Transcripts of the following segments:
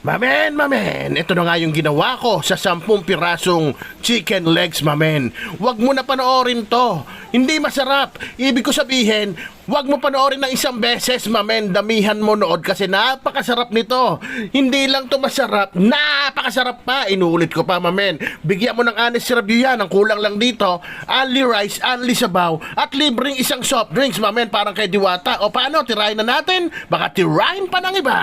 Mamen, ito na nga yung ginawa ko sa 10 pirasong chicken legs, mamen. Huwag mo na panoorin to. Hindi masarap. Ibig ko sabihin, huwag mo panoorin ng isang beses, mamen. Damihan mo nood kasi napakasarap nito. Hindi lang to masarap, napakasarap pa. Inuulit ko pa, mamen. Bigyan mo ng honest review yan. Ang kulang lang dito, only rice, only sabaw, at libreng isang soft drinks, mamen. Parang kay Diwata. O paano, tirahin na natin? Baka tirahin pa ng iba.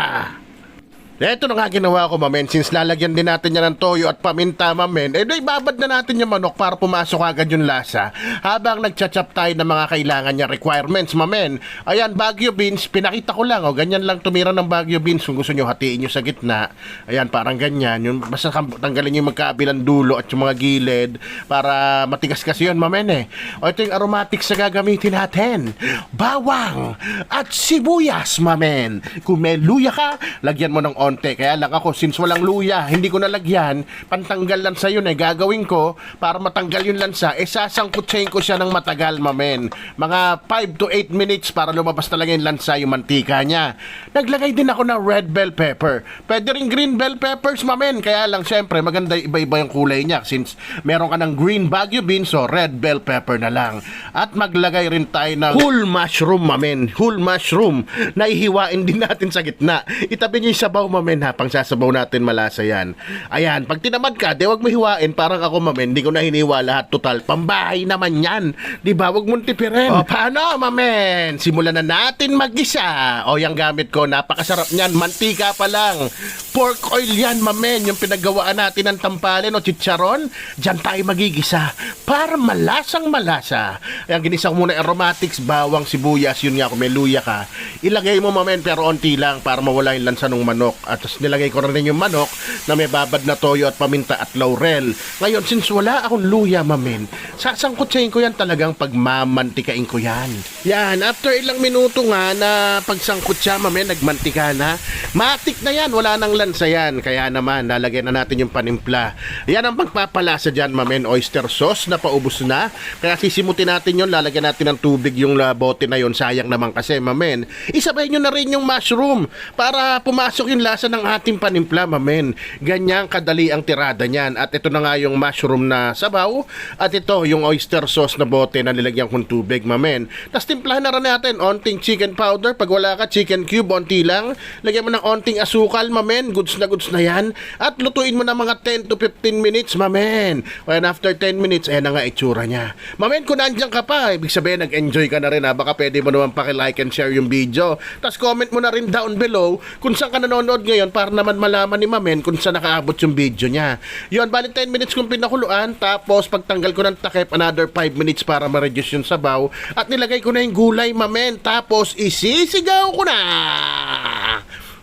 Ito na nga ginawa ko, mamen. Since lalagyan din natin yan ng toyo at paminta, mamen, ibabad na natin yung manok para pumasok agad yung lasa. Habang nagchachap tayo ng mga kailangan niya requirements, mamen. Ayan, Baguio beans, pinakita ko lang. Ganyan lang tumira ng Baguio beans. Kung gusto nyo, hatiin nyo sa gitna. Ayan, parang ganyan. Yung, basta tanggalin yung magkabilang dulo at yung mga gilid para matigas kasi yun, mamen O ito yung aromatics na gagamitin natin. Bawang at sibuyas, mamen. Kung may luya ka, lagyan mo ng onte. Kaya lang ako, since walang luya, hindi ko nalagyan, pantanggal lansa yun gagawin ko, para matanggal yung lansa, sasangkutsahin ko siya ng matagal, mamen. Mga 5 to 8 minutes para lumabas talaga yung lansa, yung mantika niya. Naglagay din ako ng red bell pepper. Pwede rin green bell peppers, mamen. Kaya lang, syempre, maganda iba-iba yung kulay niya. Since meron ka ng green Baguio beans, so red bell pepper na lang. At maglagay rin tayo ng whole mushroom, mamen. Whole mushroom. Naihiwain din natin sa gitna. Itabi niyo yung sabaw, mamen, ha, pang sasabaw natin, malasa yan. Ayan, pag tinamad ka, wag mo hiwain, parang ako, mamen, hindi ko na hiniwa lahat, total, pambahay naman yan, di ba, wag mong tipirin. O, paano, mamen, simulan na natin mag-isa. O, yung gamit ko, napakasarap niyan, mantika pa lang, pork oil yan, mamen, yung pinagawaan natin ng tampalin o chicharon, dyan tayo magigisa, para malasang malasa. Ayan, ginisa ko muna aromatics, bawang, sibuyas, yun nga, kung may luya ka, ilagay mo, mamen, pero onti lang, para mawala yung lansa ng manok. At tapos nilagay ko rin yung manok na may babad na toyo at paminta at laurel. Ngayon, since wala akong luya, mamen, sasangkutsahin ko yan talagang pagmamantikain ko yan. Yan, after ilang minuto nga na pagsangkutsa, mamen, nagmantika na. Matik na yan, wala nang lansa yan. Kaya naman, lalagyan na natin yung panimpla. Yan ang pagpapalasa dyan, mamen, oyster sauce na paubos na. Kaya sisimutin natin yun, lalagyan natin ng tubig yung bote na yun. Sayang naman kasi, mamen. Isabay nyo na rin yung mushroom para pumasok yung lasa ng ating panimpla, mamen. Ganyang kadali ang tirada niyan. At ito na nga yung mushroom na sabaw. At ito yung oyster sauce na bote na nilagyan kong tubig, mamen. Tapos timplahan na rin natin onting chicken powder. Pag wala ka, chicken cube, onti lang. Lagyan mo ng onting asukal, mamen. Goods na yan. At lutuin mo na mga 10 to 15 minutes, mamen. And after 10 minutes, ayan na nga itsura niya. Mamen, kung nandiyan ka pa, ibig sabihin nag-enjoy ka na rin, ha? Baka pwede mo naman paki-like and share yung video. Tapos comment mo na rin down below kung saan ka nanonood ngayon para naman malaman ni mamen kung saan nakaabot yung video niya. Yun, bali 10 minutes kong pinakuluan, tapos pagtanggal ko ng takip, another 5 minutes para ma-reduce yung sabaw, at nilagay ko na yung gulay, mamen, tapos isisigaw ko na!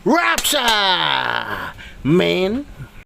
Rapsa! Men!